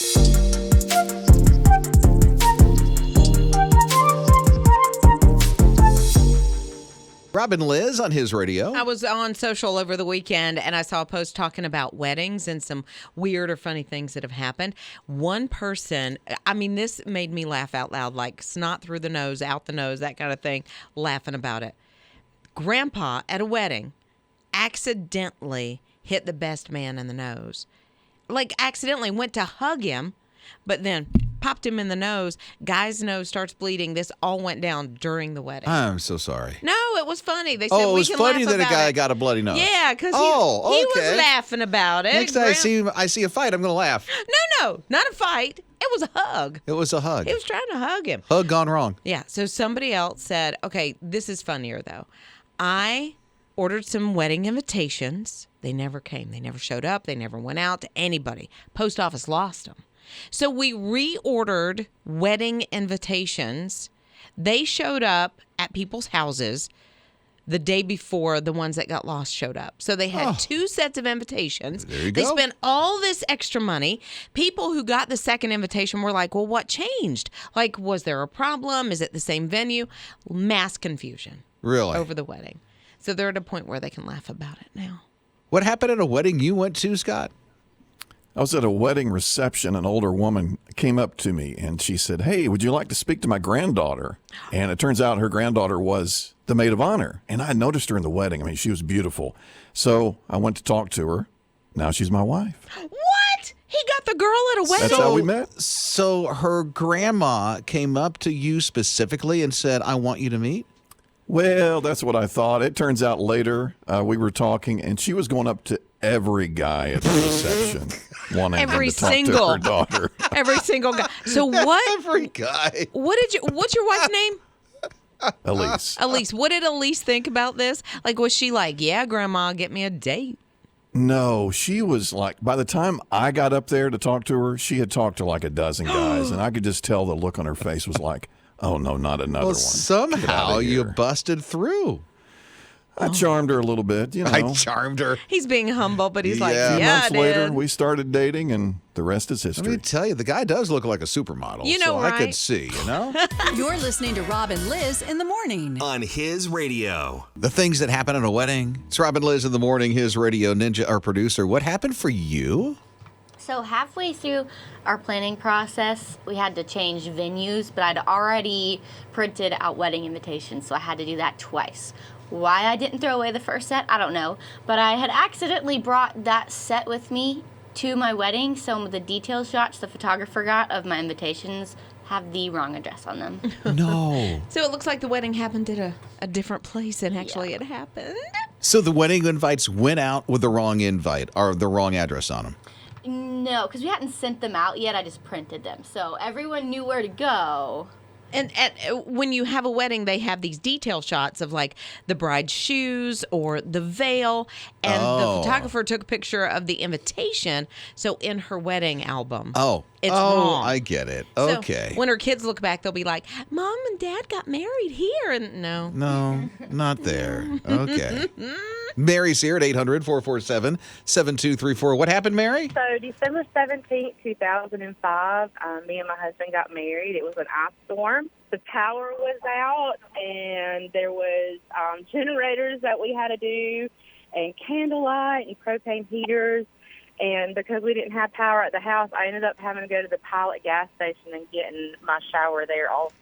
Rob and Lizz on His Radio. I was on social over the weekend and I saw a post talking about weddings and some weird or funny things that have happened. One person, this made me laugh out loud, like snot through the nose, out the nose, that kind of thing, laughing about it. Grandpa at a wedding accidentally hit the best man in the nose. Like accidentally went to hug him, but then popped him in the nose. Guy's nose starts bleeding. This all went down during the wedding. I'm so sorry. No, it was funny. They said it we was can funny laugh that a about guy it. got a bloody nose. Yeah, because he okay. was laughing about it. Next time I see a fight, I'm going to laugh. No, not a fight. It was a hug. It was a hug. He was trying to hug him. Hug gone wrong. Yeah, so somebody else said, okay, this is funnier, though. I ordered some wedding invitations. They never came. They never showed up. They never went out to anybody. Post office lost them. So we reordered wedding invitations. They showed up at people's houses the day before the ones that got lost showed up. So they had 2 sets of invitations. There you They go. spent all this extra money. People who got the second invitation were like, well, what changed? Like, was there a problem? Is it the same venue? Mass confusion. Really? Over the wedding. So they're at a point where they can laugh about it now. What happened at a wedding you went to, Scott? I was at a wedding reception. An older woman came up to me and she said, "Hey, would you like to speak to my granddaughter?" And it turns out her granddaughter was the maid of honor. And I noticed her in the wedding. She was beautiful. So I went to talk to her. Now she's my wife. What? He got the girl at a wedding? That's how we met. So her grandma came up to you specifically and said, "I want you to meet"? Well, that's what I thought. It turns out later we were talking, and she was going up to every guy at the reception, wanting him to talk to her daughter. Every single guy. So what? Every guy. What's your wife's name? Elise. Elise. What did Elise think about this? Like, was she like, yeah, Grandma, get me a date? No, she was like, by the time I got up there to talk to her, she had talked to like a dozen guys, and I could just tell the look on her face was like, oh, no, not another one. Somehow you busted through. I charmed her a little bit, I charmed her. He's being humble, but he's like, Yeah. A few months later, did. we started dating, and the rest is Let me history. tell you, the guy does look like a supermodel. You know, so I could right? see, You're listening to Rob and Lizz in the morning. On His Radio. The things that happen at a wedding. It's Rob and Lizz in the morning. His radio ninja, our producer. What happened for you? So halfway through our planning process, we had to change venues, but I'd already printed out wedding invitations, so I had to do that twice. Why I didn't throw away the first set, I don't know. But I had accidentally brought that set with me to my wedding. Some of the detail shots the photographer got of my invitations have the wrong address on them. No. So it looks like the wedding happened at a different place than actually it happened. So the wedding invites went out with the wrong invite or the wrong address on them. No, because we hadn't sent them out yet. I just printed them. So everyone knew where to go. And when you have a wedding, they have these detail shots of like the bride's shoes or the veil. And the photographer took a picture of the invitation. So in her wedding album, it's wrong. I get it. So Okay. when her kids look back, they'll be like, Mom and Dad got married here. And no, not there. Okay. Mary's here at 800-447-7234. What happened, Mary? So December 17th, 2005, me and my husband got married. It was an ice storm. The power was out, and there was generators that we had to do, and candlelight and propane heaters. And because we didn't have power at the house, I ended up having to go to the Pilot gas station and getting my shower there also.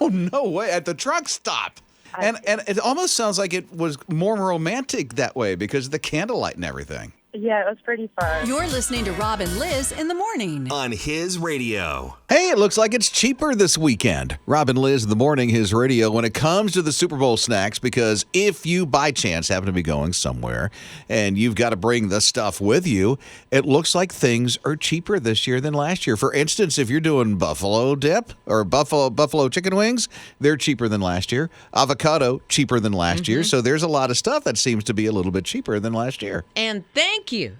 Oh, no way. At the truck stop. And it almost sounds like it was more romantic that way because of the candlelight and everything. Yeah, it was pretty fun. You're listening to Rob and Lizz in the morning. On His Radio. Hey, it looks like it's cheaper this weekend. Rob and Lizz in the morning, His Radio, when it comes to the Super Bowl snacks, because if you by chance happen to be going somewhere and you've got to bring the stuff with you, it looks like things are cheaper this year than last year. For instance, if you're doing buffalo dip or buffalo chicken wings, they're cheaper than last year. Avocado, cheaper than last year. So there's a lot of stuff that seems to be a little bit cheaper than last year. And thank you,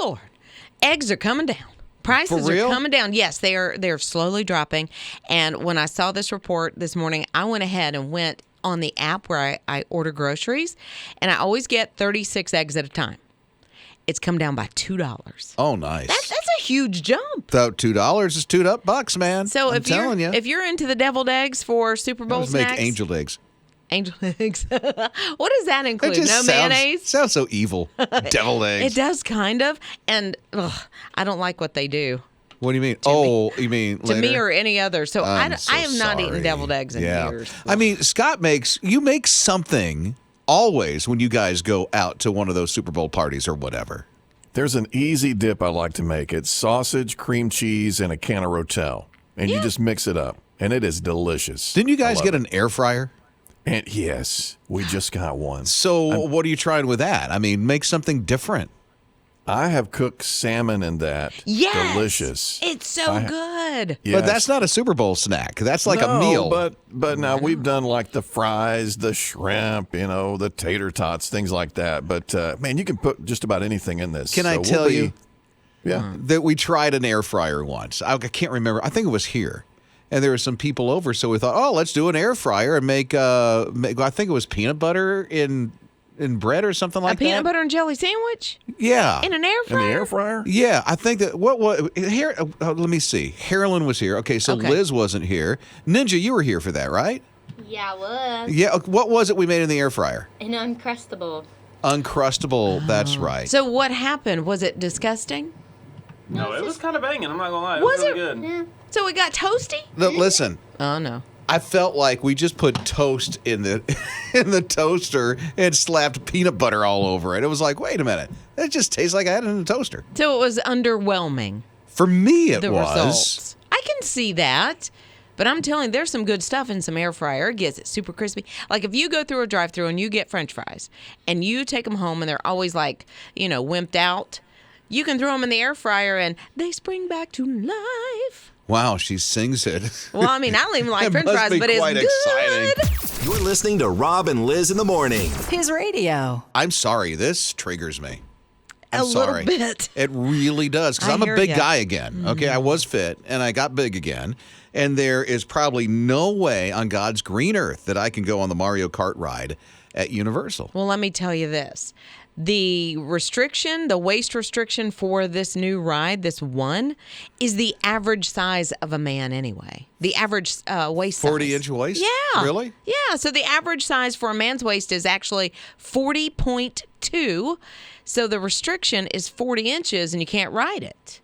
Lord. Eggs are coming down. Prices For real? are coming down. Yes, they're slowly dropping. And when I saw this report this morning, I went ahead and went on the app where I order groceries, and I always get 36 eggs at a time. It's come down by $2. Oh, nice. That's a huge jump. So $2 is $2 man. So I'm telling you. if you're into the deviled eggs for Super Bowl Let's snacks, make angel eggs. Angel eggs. What does that It include? just No sounds, mayonnaise? sounds so evil. Deviled eggs. It does kind of, and I don't like what they do What do you mean? You mean to later? me or any other. So I I'm so have not eaten sorry. deviled eggs in years. I mean, Scott you make something always when you guys go out to one of those Super Bowl parties or whatever. There's an easy dip I like to make. It's sausage, cream cheese, and a can of Rotel. And you just mix it up. And it is delicious. Didn't you guys I love get it. an air fryer? And yes, we just got one. So what are you trying with that? I mean, make something different. I have cooked salmon in that. Yes, Delicious. It's so good. But that's not a Super Bowl snack. That's like a meal. But now we've done like the fries, the shrimp, the tater tots, things like that. But man, you can put just about anything in this. Can I tell you? Yeah. That we tried an air fryer once. I can't remember. I think it was here. And there were some people over, so we thought, oh, let's do an air fryer and make I think it was peanut butter in bread or something like that. A peanut butter and jelly sandwich Yeah. in an air In fryer. the air fryer? Yeah, I think that here. Let me see. Carolyn was here. Okay, so Okay. Liz wasn't here. Ninja, you were here for that, right? Yeah, it was. Yeah. What was it we made in the air fryer? An Uncrustable. Uncrustable. That's right. So what happened? Was it disgusting? No, it was kind of banging. I'm not gonna lie. It Was was really it? good. Yeah. So it got toasty? Listen, Oh no. I felt like we just put toast in the in the toaster and slapped peanut butter all over it. It was like, wait a minute, that just tastes like I had it in the toaster. So it was underwhelming. For me, it The was. results. I can see that. But I'm telling you, there's some good stuff in some air fryer. It gets it super crispy. Like if you go through a drive-thru and you get French fries and you take them home and they're always like, wimped out, you can throw them in the air fryer and they spring back to life. Wow, she sings it. Well, I mean, I don't even like It French must fries, be but it's quite good. exciting. You're listening to Rob and Liz in the morning. His radio. I'm sorry, this triggers me. I'm A little sorry. bit. It really does, because I I'm a hear big ya. guy again. Okay, I was fit, and I got big again. And there is probably no way on God's green earth that I can go on the Mario Kart ride at Universal. Well, let me tell you this. The waist restriction for this new ride, this one, is the average size of a man anyway. The average waist size. 40-inch waist? Yeah. Really? Yeah. So the average size for a man's waist is actually 40.2. So the restriction is 40 inches and you can't ride it.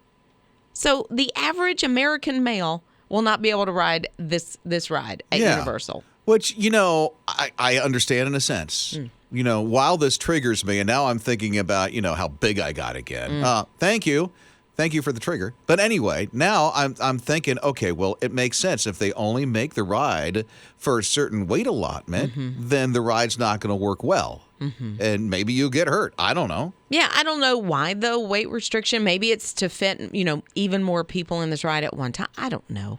So the average American male will not be able to ride this ride at Universal. Which, I understand in a sense. While this triggers me, and now I'm thinking about, how big I got again. Thank you. Thank you for the trigger. But anyway, now I'm thinking, okay, well, it makes sense. If they only make the ride for a certain weight allotment, then the ride's not going to work well. And maybe you'll get hurt. I don't know. Yeah, I don't know why the weight restriction. Maybe it's to fit, even more people in this ride at one time. I don't know.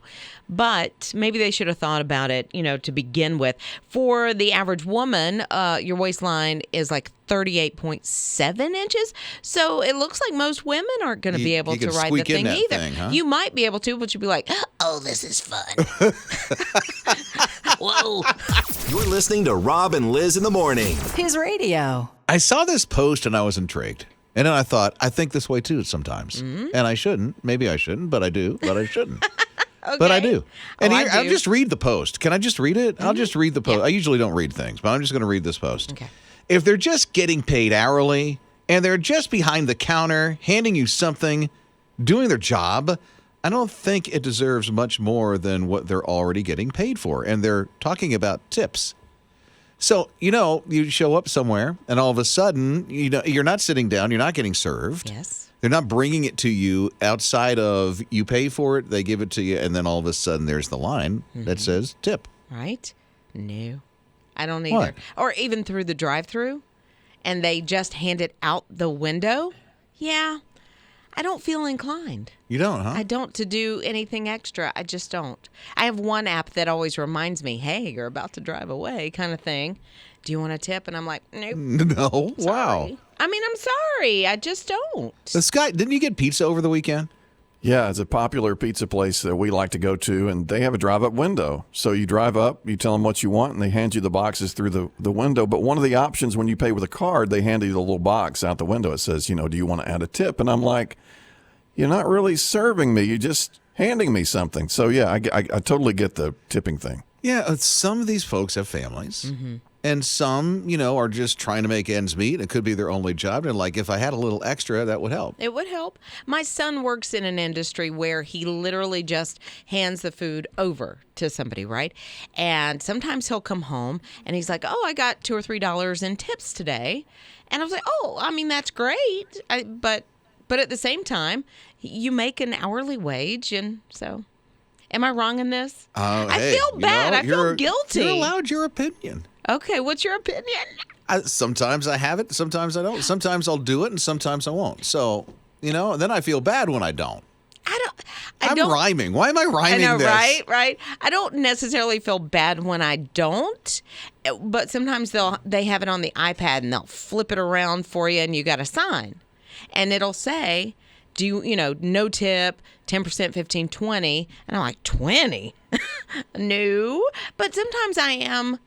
But maybe they should have thought about it, to begin with. For the average woman, your waistline is like 38.7 inches. So it looks like most women aren't going to be able you to can ride the squeak in thing that either. thing, huh? You might be able to, but you'll be like, oh, this is fun. Whoa. You're listening to Rob and Liz in the morning. His radio. I saw this post and I was intrigued. And then I thought, I think this way too sometimes. And I shouldn't. Maybe I shouldn't, but I do. But I shouldn't. But I do. And I here, I'll do. just read the post. Can I just read it? I'll just read the post. Yeah. I usually don't read things, but I'm just going to read this post. Okay. If they're just getting paid hourly and they're just behind the counter handing you something, doing their job, I don't think it deserves much more than what they're already getting paid for. And they're talking about tips. So, you show up somewhere and all of a sudden, you're not sitting down, you're not getting served. Yes. They're not bringing it to you outside of you pay for it, they give it to you, and then all of a sudden there's the line that says tip. Right? No. I don't either. What? Or even through the drive-thru and they just hand it out the window. Yeah. I don't feel inclined. You don't, huh? I don't to do anything extra. I just don't. I have one app that always reminds me, hey, you're about to drive away kind of thing. Do you want a tip? And I'm like, nope. No. Wow. Sorry. I mean, I'm sorry. I just don't. Scott, didn't you get pizza over the weekend? Yeah, it's a popular pizza place that we like to go to, and they have a drive-up window. So you drive up, you tell them what you want, and they hand you the boxes through the window. But one of the options when you pay with a card, they hand you the little box out the window. It says, do you want to add a tip? And I'm like, you're not really serving me. You're just handing me something. So, yeah, I totally get the tipping thing. Yeah, some of these folks have families. And some, are just trying to make ends meet. It could be their only job. And if I had a little extra, that would help. It would help. My son works in an industry where he literally just hands the food over to somebody, right? And sometimes he'll come home and he's like, I got $2 or $3 in tips today. And I was like, that's great. But at the same time, you make an hourly wage. And so, am I wrong in this? I feel bad. I feel guilty. You're allowed your opinion. Okay, what's your opinion? Sometimes I have it, sometimes I don't. Sometimes I'll do it, and sometimes I won't. So, then I feel bad when I don't. I'm rhyming. Why am I rhyming I know, this? Right. I don't necessarily feel bad when I don't, but sometimes they have it on the iPad, and they'll flip it around for you, and you got to sign. And it'll say, no tip, 10%, 15, 20. And I'm like, 20? No. But sometimes I am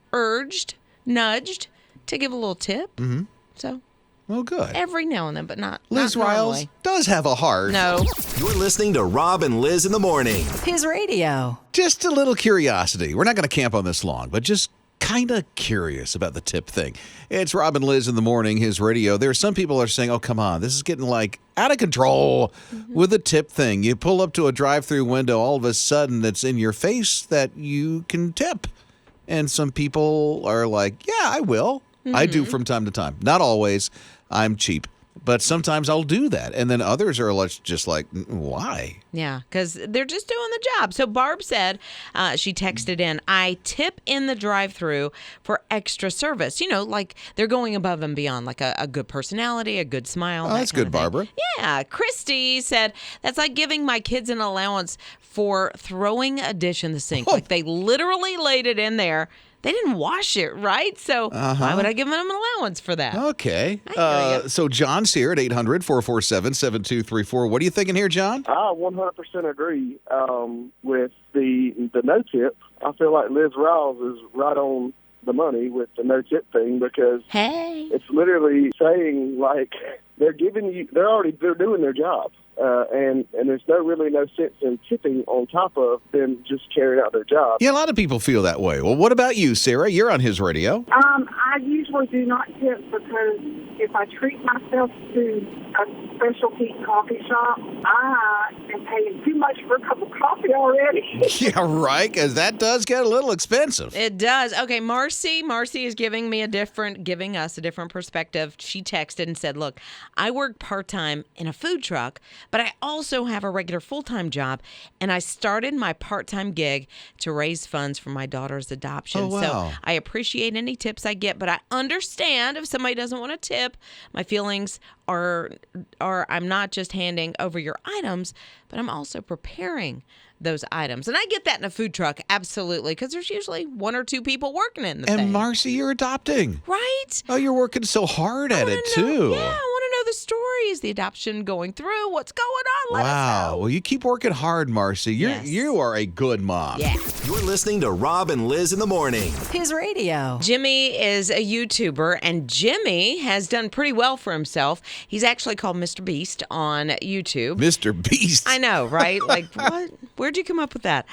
nudged to give a little tip. Mm-hmm. So. Well, good. Every now and then, but not Liz not Riles normally. does have a heart. No. You're listening to Rob and Liz in the morning. His radio. Just a little curiosity. We're not going to camp on this long, but just kind of curious about the tip thing. It's Rob and Liz in the morning, his radio. There are some people who are saying, come on, this is getting out of control with the tip thing. You pull up to a drive-through window, all of a sudden it's in your face that you can tip. And some people are like, yeah, I will. I do from time to time. Not always. I'm cheap. But sometimes I'll do that. And then others are just like, why? Yeah, because they're just doing the job. So Barb said, she texted in, I tip in the drive-thru for extra service. Like they're going above and beyond, like a good personality, a good smile. Oh, that's good, Barbara. Yeah. Christy said, that's like giving my kids an allowance for throwing a dish in the sink. Like they literally laid it in there. They didn't wash it, right? So why would I give them an allowance for that? Okay. So John's here at 800-447-7234. What are you thinking here, John? I 100% agree with the no tip. I feel like Liz Riles is right on the money with the no tip thing because it's literally saying they're doing their job. And there's really no sense in tipping on top of them just carrying out their job. Yeah, a lot of people feel that way. Well, what about you, Sarah? You're on his radio. I usually do not tip because if I treat myself to a specialty coffee shop, I am paying too much for a cup of coffee already. Yeah, right, because that does get a little expensive. It does. Okay, Marcy is giving us a different perspective. She texted and said, look, I work part-time in a food truck, but I also have a regular full-time job, and I started my part-time gig to raise funds for my daughter's adoption. Oh, wow. So I appreciate any tips I get, but I understand if somebody doesn't want to tip. My feelings are I'm not just handing over your items, but I'm also preparing those items. And I get that in a food truck, absolutely, because there's usually one or two people working in the thing. And Marcy, you're adopting. Right? Oh, you're working so hard at it, too. Yeah, I want to know the story. Is the adoption going through? What's going on? Let us know. Well, you keep working hard, Marcy. You are a good mom. Yeah. You're listening to Rob and Liz in the morning. His radio. Jimmy is a YouTuber, and Jimmy has done pretty well for himself. He's actually called Mr. Beast on YouTube. Mr. Beast. I know, right? Like, what? Where'd you come up with that?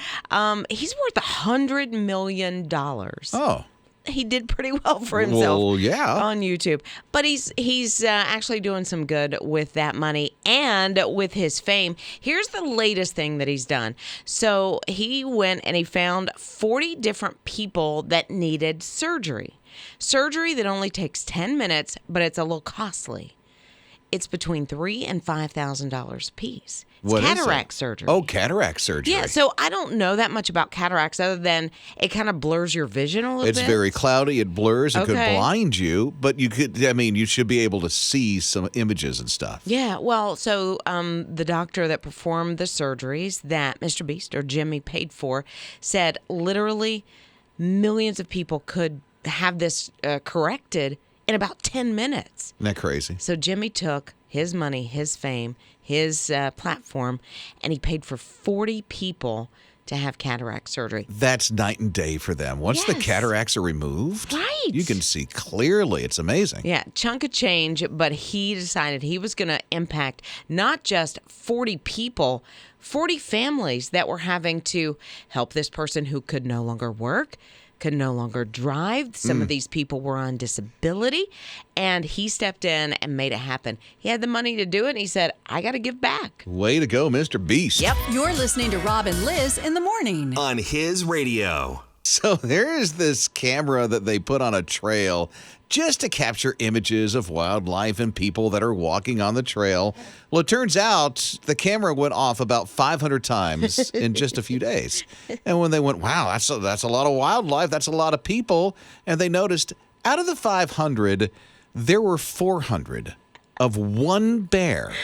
He's worth $100 million. Oh. He did pretty well for himself on YouTube. But he's actually doing some good with that money and with his fame. Here's the latest thing that he's done. So he went and he found 40 different people that needed surgery. Surgery that only takes 10 minutes, but it's a little costly. It's between $3,000 and $5,000 a piece. It's cataract surgery. Oh, cataract surgery. Yeah, so I don't know that much about cataracts other than it kind of blurs your vision a little bit. It's very cloudy. It blurs. It could blind you, but you should be able to see some images and stuff. Yeah, well, so the doctor that performed the surgeries that Mr. Beast or Jimmy paid for said literally millions of people could have this corrected in about 10 minutes. Isn't that crazy? So Jimmy took his money, his fame, his platform, and he paid for 40 people to have cataract surgery. That's night and day for them. Once the cataracts are removed, you can see clearly. It's amazing. Yeah, chunk of change, but he decided he was going to impact not just 40 people, 40 families that were having to help this person who could no longer work, could no longer drive. Some of these people were on disability, and he stepped in and made it happen. He had the money to do it, and he said, I got to give back. Way to go, Mr. Beast. Yep. You're listening to Rob and Lizz in the morning. On his radio. So there is this camera that they put on a trail just to capture images of wildlife and people that are walking on the trail. Well, it turns out the camera went off about 500 times in just a few days. And when they went, wow, that's a lot of wildlife, that's a lot of people, and they noticed out of the 500, there were 400 of one bear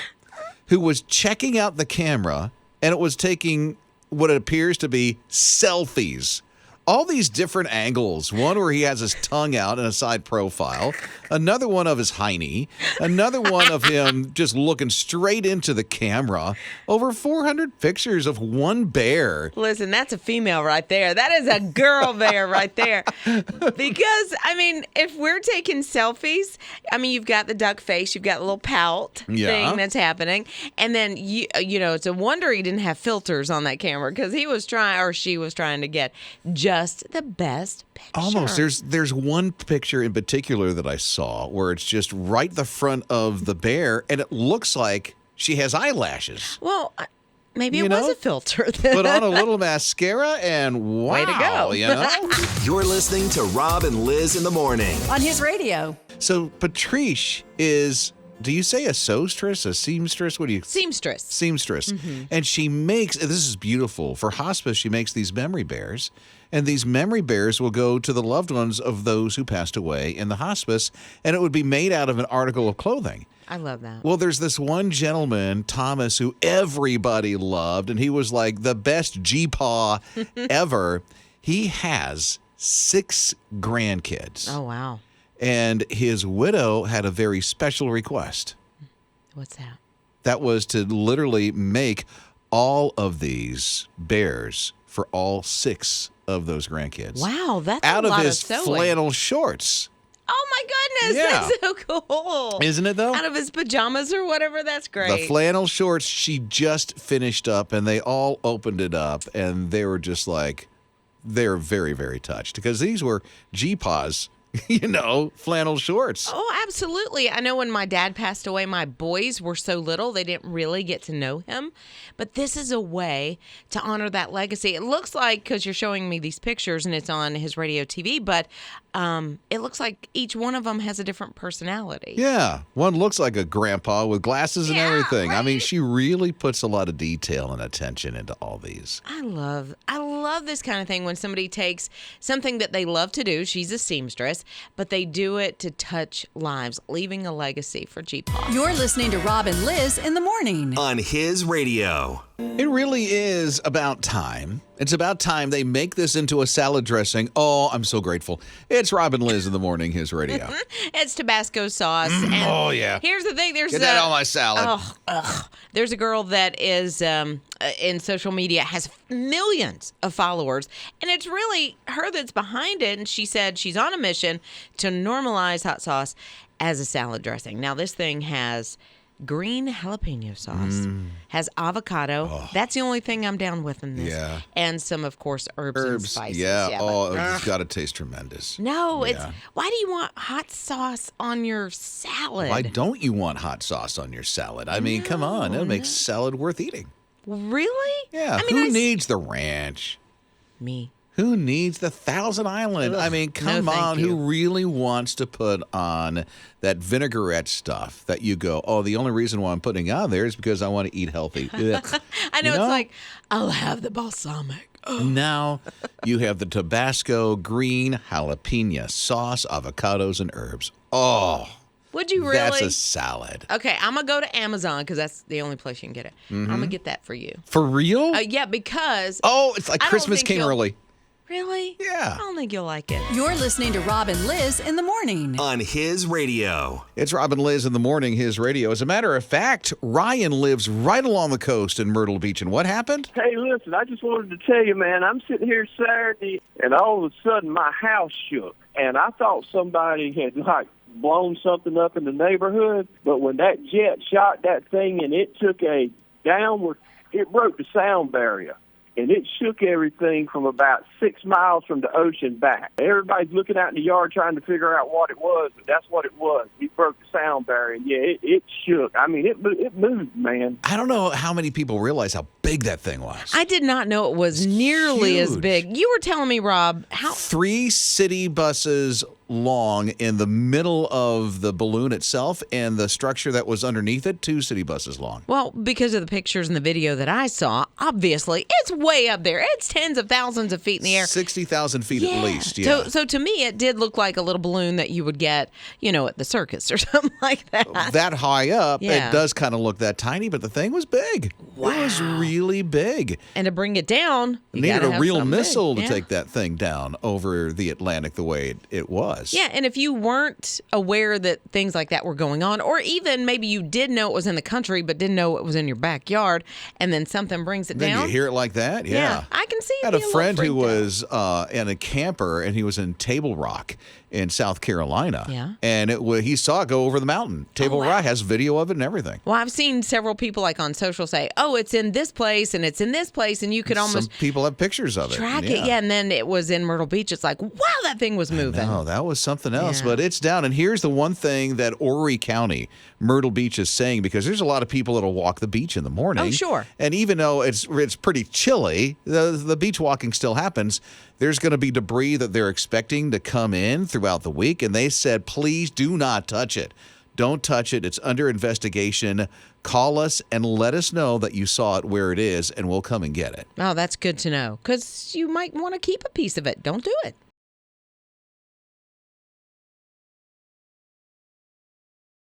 who was checking out the camera, and it was taking what it appears to be selfies. All these different angles. One where he has his tongue out in a side profile. Another one of his hiney. Another one of him just looking straight into the camera. Over 400 pictures of one bear. Listen, that's a female right there. That is a girl bear right there. Because, I mean, if we're taking selfies, I mean, you've got the duck face, you've got a little pout thing that's happening. And then, you know, it's a wonder he didn't have filters on that camera because he was trying, or she was trying to get just the best picture. Almost. There's one picture in particular that I saw where it's just right the front of the bear, and it looks like she has eyelashes. Well, maybe it was a filter. Put on a little mascara, and wow. Way to go. You know? You're listening to Rob and Lizz in the morning. On his radio. So Patrice is, do you say a seamstress, a seamstress? What do you? Seamstress. Seamstress. And she makes, this is beautiful, for hospice, she makes these memory bears. And these memory bears will go to the loved ones of those who passed away in the hospice, and it would be made out of an article of clothing. I love that. Well, there's this one gentleman, Thomas, who everybody loved, and he was like the best G-paw ever. He has 6 grandkids. Oh, wow. And his widow had a very special request. What's that? That was to literally make all of these bears for all 6 of those grandkids. Wow, that's out a lot of his sewing. flannel shorts. Oh my goodness, Yeah. that's so cool. Isn't it though? Out of his pajamas or whatever, that's great. The flannel shorts she just finished up, and they all opened it up, and they were just like, they're very, very touched because these were G-Paws. You know, flannel shorts. Oh, absolutely. I know when my dad passed away, my boys were so little, they didn't really get to know him. But this is a way to honor that legacy. It looks like, because you're showing me these pictures and it's on his radio TV, but it looks like each one of them has a different personality. Yeah. One looks like a grandpa with glasses and everything. Right? I mean, she really puts a lot of detail and attention into all these. I love this kind of thing when somebody takes something that they love to do. She's a seamstress, but they do it to touch lives, leaving a legacy for G-Paw. You're listening to Rob and Lizz in the morning. On his radio. It really is about time. It's about time they make this into a salad dressing. Oh, I'm so grateful. It's Rob and Lizz in the morning, his radio. It's Tabasco sauce. And oh, yeah. Here's the thing. Get that on my salad. There's a girl that is in social media, has millions of followers, and it's really her that's behind it. And she said she's on a mission to normalize hot sauce as a salad dressing. Now, this thing has green jalapeno sauce, has avocado. Oh. That's the only thing I'm down with in this. Yeah. And some, of course, herbs and spices. Yeah. It's got to taste tremendous. No, it's, why do you want hot sauce on your salad? Why don't you want hot sauce on your salad? I mean, come on. It'll make salad worth eating. Really? Yeah. I mean, who needs the ranch? Me. Who needs the Thousand Island? I mean, come on. Who really wants to put on that vinaigrette stuff that you go, oh, the only reason why I'm putting on there is because I want to eat healthy. I know, it's like, I'll have the balsamic. Now you have the Tabasco green jalapeno sauce, avocados, and herbs. Oh. Would you really? That's a salad. Okay, I'm going to go to Amazon because that's the only place you can get it. I'm going to get that for you. For real? Yeah, because... Oh, it's like Christmas came early. Really? Yeah. I don't think you'll like it. You're listening to Rob and Liz in the morning. On His Radio. It's Rob and Liz in the morning, His Radio. As a matter of fact, Ryan lives right along the coast in Myrtle Beach. And what happened? Hey, listen, I just wanted to tell you, man, I'm sitting here Saturday, and all of a sudden my house shook. And I thought somebody had, blown something up in the neighborhood. But when that jet shot that thing and it took a downward, it broke the sound barrier. And it shook everything from about 6 miles from the ocean back. Everybody's looking out in the yard trying to figure out what it was, but that's what it was. It broke the sound barrier. And yeah, it shook. I mean, it moved, man. I don't know how many people realize how big that thing was. I did not know it was nearly as big. You were telling me, Rob, how 3 city buses long in the middle of the balloon itself, and the structure that was underneath it, 2 city buses long. Well, because of the pictures and the video that I saw, obviously, it's way up there. It's tens of thousands of feet in the air. 60,000 feet at least, yeah. So to me, it did look like a little balloon that you would get, at the circus or something like that. That high up, Yeah. it does kind of look that tiny, but the thing was big. Wow. It was really big. And to bring it down, you Needed gotta a have real something missile big. to take that thing down over the Atlantic the way it was. Yeah, and if you weren't aware that things like that were going on, or even maybe you did know it was in the country but didn't know it was in your backyard, and then something brings it Then down. you hear it like that, yeah. I can see. I had a being friend who little was in a camper, and he was in Table Rock in South Carolina. Yeah. And he saw it go over the mountain. Table Rock has video of it and everything. Well, I've seen several people on social say, "Oh, it's in this place and it's in this place," and you could almost Some people have pictures of it. track it. Yeah, and then it was in Myrtle Beach. It's like, wow, that thing was moving. No, that was something else, Yeah. but it's down. And here's the one thing that Horry County, Myrtle Beach is saying, because there's a lot of people that'll walk the beach in the morning. Oh, sure. And even though it's pretty chilly, the beach walking still happens. There's going to be debris that they're expecting to come in throughout the week, and they said, please do not touch it. Don't touch it. It's under investigation. Call us and let us know that you saw it where it is, and we'll come and get it. Oh, that's good to know, because you might want to keep a piece of it. Don't do it.